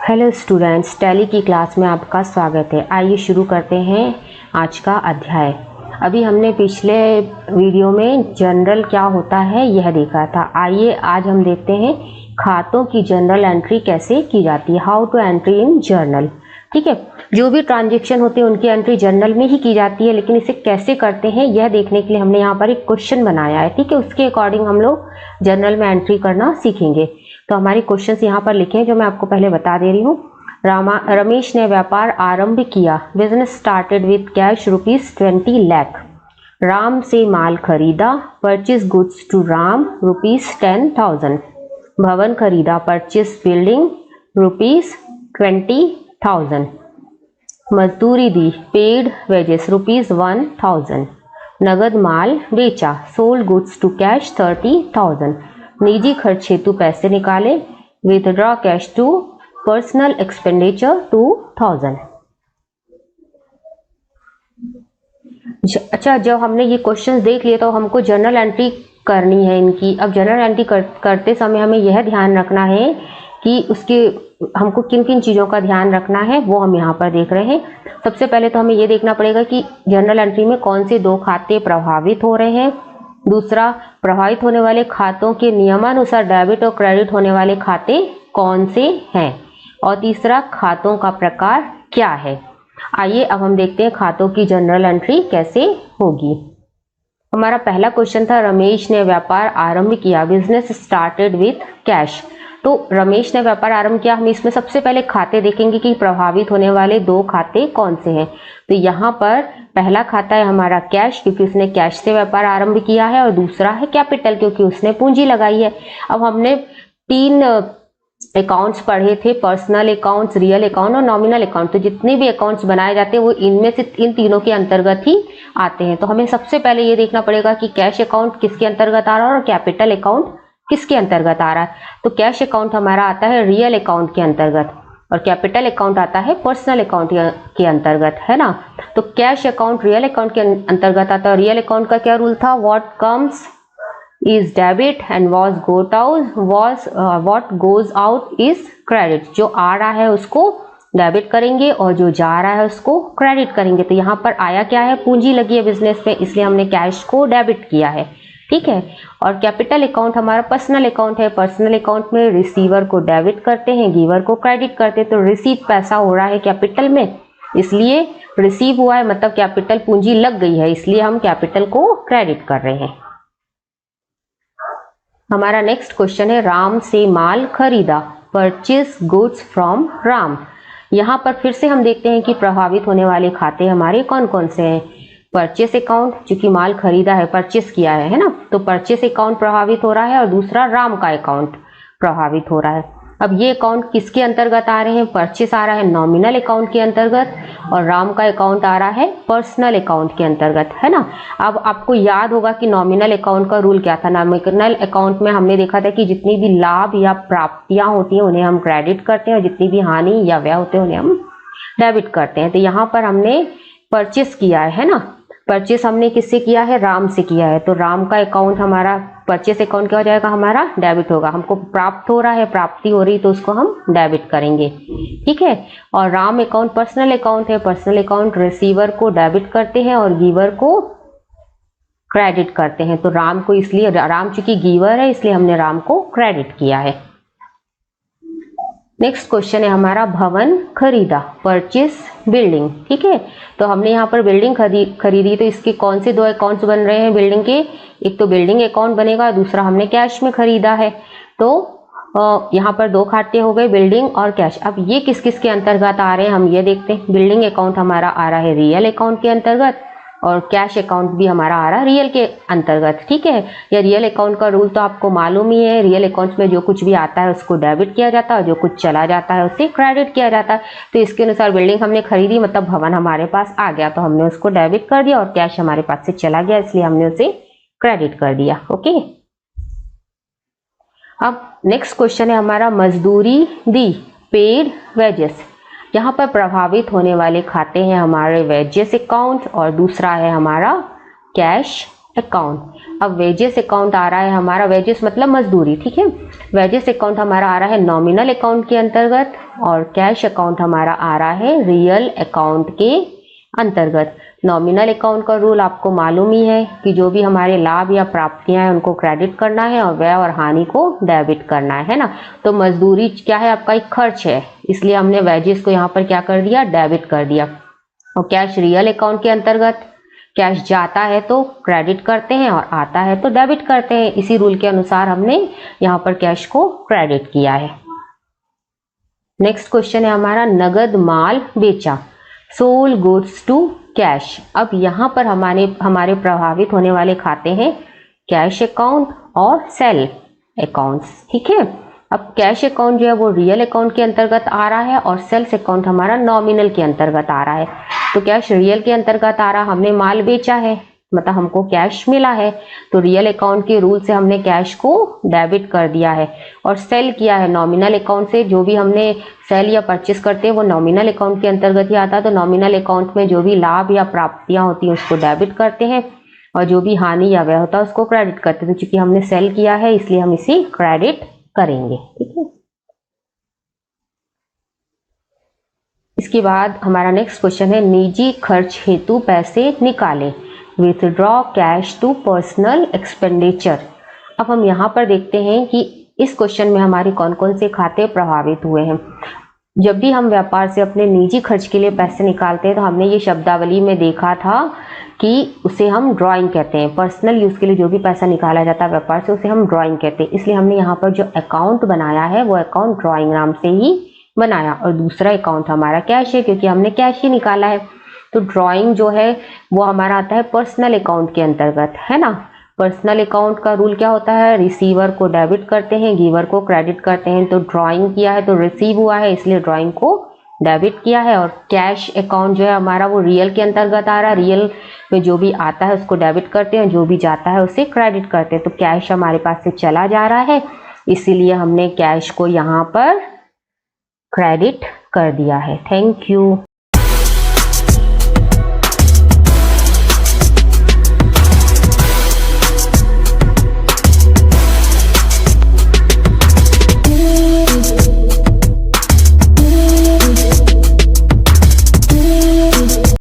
Hello students, tally की class में आपका स्वागत है। आइए शुरू करते हैं आज का अध्याय। अभी हमने पिछले वीडियो में जनरल क्या होता है यह देखा था। आइए आज हम देखते हैं खातों की जनरल एंट्री कैसे की जाती है, how to entry in journal. ठीक है, जो भी ट्रांजेक्शन होते हैं उनकी एंट्री जर्नल में ही की जाती है, लेकिन इसे कैसे करते हैं यह देखने के लिए हमने यहाँ पर एक क्वेश्चन बनाया है। ठीक है, उसके अकॉर्डिंग हम लोग जर्नल में एंट्री करना सीखेंगे। तो हमारे क्वेश्चंस यहाँ पर लिखे हैं जो मैं आपको पहले बता दे रही हूँ। रमेश ने व्यापार आरंभ किया। Business started with cash ₹20 lakh. Ram से माल खरीदा। Purchase goods to Ram ₹10,000। भवन खरीदा। Purchase building ₹20,000। मजदूरी दी। Paid wages ₹1,000। नगद माल बेचा। Sold goods to cash 30,000। निजी खर्च हेतु पैसे निकाले। Withdraw cash to personal expenditure 2,000। अच्छा, जब हमने ये क्वेश्चंस देख लिए तो हमको जर्नल एंट्री करनी है इनकी। अब जर्नल एंट्री करते समय हमें यह ध्यान रखना है कि उसके हमको किन किन चीज़ों का ध्यान रखना है वो हम यहाँ पर देख रहे हैं। सबसे पहले तो हमें ये देखना पड़ेगा कि जर्नल एंट्री में कौन से दो खाते प्रभावित हो रहे हैं। दूसरा, प्रभावित होने वाले खातों के नियमानुसार डेबिट और क्रेडिट होने वाले खाते कौन से हैं। और तीसरा, खातों का प्रकार क्या है। आइए अब हम देखते हैं खातों की जनरल एंट्री कैसे होगी। हमारा पहला क्वेश्चन था, रमेश ने व्यापार आरंभ किया। Business started with cash. तो रमेश ने व्यापार आरंभ किया, हम इसमें सबसे पहले खाते देखेंगे कि प्रभावित होने वाले दो खाते कौन से हैं। तो यहाँ पर पहला खाता है हमारा कैश, क्योंकि उसने कैश से व्यापार आरंभ किया है, और दूसरा है कैपिटल, क्योंकि उसने पूंजी लगाई है। अब हमने 3 अकाउंट्स पढ़े थे, पर्सनल अकाउंट्स, रियल अकाउंट और नॉमिनल अकाउंट। तो जितने भी अकाउंट्स बनाए जाते हैं वो इनमें से इन तीनों के अंतर्गत ही आते हैं। तो हमें सबसे पहले ये देखना पड़ेगा कि कैश अकाउंट किसके अंतर्गत आ रहा है और कैपिटल अकाउंट किसके अंतर्गत आ रहा है। तो कैश अकाउंट हमारा आता है रियल अकाउंट के अंतर्गत और कैपिटल अकाउंट आता है पर्सनल अकाउंट के अंतर्गत, है ना। तो कैश अकाउंट रियल अकाउंट के अंतर्गत आता है। रियल अकाउंट का क्या रूल था, what comes is debit and what goes out is credit. जो आ रहा है उसको डेबिट करेंगे और जो जा रहा है उसको क्रेडिट करेंगे। तो यहाँ पर आया क्या है, पूंजी लगी है बिजनेस में, इसलिए हमने कैश को डेबिट किया है। ठीक है, और कैपिटल अकाउंट हमारा पर्सनल अकाउंट है। पर्सनल अकाउंट में रिसीवर को डेबिट करते हैं, गिवर को क्रेडिट करते हैं। तो रिसीव पैसा हो रहा है कैपिटल में, इसलिए रिसीव हुआ है, मतलब कैपिटल पूंजी लग गई है, इसलिए हम कैपिटल को क्रेडिट कर रहे हैं। हमारा नेक्स्ट क्वेश्चन है, राम से माल खरीदा। Purchase goods from Ram. यहाँ पर फिर से हम देखते हैं कि प्रभावित होने वाले खाते हमारे कौन कौन से हैं। परचेस अकाउंट, चूंकि माल खरीदा है, परचेस किया है ना, तो परचेस अकाउंट प्रभावित हो रहा है, और दूसरा राम का अकाउंट प्रभावित हो रहा है। अब ये अकाउंट किसके अंतर्गत आ रहे हैं, परचेस आ रहा है नॉमिनल अकाउंट के अंतर्गत और राम का अकाउंट आ रहा है पर्सनल अकाउंट के अंतर्गत, है ना। अब आपको याद होगा कि नॉमिनल अकाउंट का रूल क्या था। नॉमिनल अकाउंट में हमने देखा था कि जितनी भी लाभ या प्राप्तियां होती हैं उन्हें हम क्रेडिट करते हैं और जितनी भी हानि या व्यय होते हैं उन्हें हम डेबिट करते हैं। तो यहाँ पर हमने परचेस किया है ना, परचेस हमने किससे किया है, राम से किया है। तो राम का अकाउंट हमारा परचेस अकाउंट क्या हो जाएगा, हमारा डेबिट होगा। हमको प्राप्त हो रहा है, प्राप्ति हो रही, तो उसको हम डेबिट करेंगे। ठीक है, और राम अकाउंट पर्सनल अकाउंट है। पर्सनल अकाउंट रिसीवर को डेबिट करते हैं और गिवर को क्रेडिट करते हैं। तो राम को, इसलिए राम चूंकि गिवर है इसलिए हमने राम को क्रेडिट किया है। नेक्स्ट क्वेश्चन है हमारा, भवन खरीदा। Purchase building. ठीक है, तो हमने यहाँ पर बिल्डिंग खरीदी, तो इसके कौन से दो अकाउंट्स बन रहे हैं बिल्डिंग के, एक तो बिल्डिंग अकाउंट बनेगा, दूसरा हमने कैश में खरीदा है। तो यहाँ पर दो खाते हो गए, बिल्डिंग और कैश। अब ये किस किस के अंतर्गत आ रहे हैं हम ये देखते हैं। बिल्डिंग अकाउंट हमारा आ रहा है रियल अकाउंट के अंतर्गत और कैश अकाउंट भी हमारा आ रहा है रियल के अंतर्गत। ठीक है, या रियल अकाउंट का रूल तो आपको मालूम ही है। रियल अकाउंट में जो कुछ भी आता है उसको डेबिट किया जाता है और जो कुछ चला जाता है उसे क्रेडिट किया जाता है। तो इसके अनुसार बिल्डिंग हमने खरीदी, मतलब भवन हमारे पास आ गया, तो हमने उसको डेबिट कर दिया, और कैश हमारे पास से चला गया इसलिए हमने उसे क्रेडिट कर दिया। ओके, अब नेक्स्ट क्वेश्चन है हमारा, मजदूरी दी। Paid wages. यहाँ पर प्रभावित होने वाले खाते हैं हमारे वेजेस अकाउंट और दूसरा है हमारा कैश अकाउंट। अब वेजेस अकाउंट आ रहा है हमारा, वेजेस मतलब मजदूरी, ठीक है। वेजेस अकाउंट हमारा आ रहा है नॉमिनल अकाउंट के अंतर्गत और कैश अकाउंट हमारा आ रहा है रियल अकाउंट के अंतर्गत। नॉमिनल अकाउंट का रूल आपको मालूम ही है कि जो भी हमारे लाभ या प्राप्तियां हैं उनको क्रेडिट करना है और व्यय और हानि को डेबिट करना है ना। तो मजदूरी क्या है, आपका एक खर्च है, इसलिए हमने वेजेस को यहाँ पर क्या कर दिया, डेबिट कर दिया। और कैश रियल अकाउंट के अंतर्गत, कैश जाता है तो क्रेडिट करते हैं और आता है तो डेबिट करते हैं। इसी रूल के अनुसार हमने यहाँ पर कैश को क्रेडिट किया है। नेक्स्ट क्वेश्चन है हमारा, नगद माल बेचा, सोल्ड गुड्स टू कैश। अब यहाँ पर हमारे प्रभावित होने वाले खाते हैं कैश अकाउंट और सेल अकाउंट्स, ठीक है। अब कैश अकाउंट जो है वो रियल अकाउंट के अंतर्गत आ रहा है और सेल्स अकाउंट हमारा नॉमिनल के अंतर्गत आ रहा है। तो कैश रियल के अंतर्गत आ रहा, हमने माल बेचा है मतलब हमको कैश मिला है, तो रियल अकाउंट के रूल से हमने कैश को डेबिट कर दिया है। और सेल किया है नॉमिनल अकाउंट से, जो भी हमने सेल या परचेस करते हैं वो नॉमिनल अकाउंट के अंतर्गत ही आता है। तो नॉमिनल अकाउंट में जो भी लाभ या प्राप्तियां होती हैं उसको डेबिट करते हैं और जो भी हानि या व्यय होता है उसको क्रेडिट करते हैं। तो चूंकि हमने सेल किया है इसलिए हम इसे क्रेडिट करेंगे, ठीक है। इसके बाद हमारा नेक्स्ट क्वेश्चन है, निजी खर्च हेतु पैसे निकालें, withdraw cash to personal expenditure. अब हम यहाँ पर देखते हैं कि इस क्वेश्चन में हमारे कौन कौन से खाते प्रभावित हुए हैं। जब भी हम व्यापार से अपने निजी खर्च के लिए पैसे निकालते हैं तो हमने ये शब्दावली में देखा था कि उसे हम ड्राइंग कहते हैं। पर्सनल यूज के लिए जो भी पैसा निकाला जाता है व्यापार से उसे हम ड्राइंग कहते हैं। इसलिए हमने यहाँ पर जो अकाउंट बनाया है वो अकाउंट ड्राइंग नाम से ही बनाया। और दूसरा अकाउंट हमारा कैश है क्योंकि हमने कैश ही निकाला है। तो ड्राइंग जो है वो हमारा आता है पर्सनल अकाउंट के अंतर्गत, है ना। पर्सनल अकाउंट का रूल क्या होता है, रिसीवर को डेबिट करते हैं, गिवर को क्रेडिट करते हैं। तो ड्राइंग किया है तो रिसीव हुआ है इसलिए ड्राइंग को डेबिट किया है। और कैश अकाउंट जो है हमारा वो रियल के अंतर्गत आ रहा है, रियल में जो भी आता है उसको डेबिट करते हैं, जो भी जाता है उसे क्रेडिट करते हैं। तो कैश हमारे पास से चला जा रहा है इसीलिए हमने कैश को यहाँ पर क्रेडिट कर दिया है। Thank you.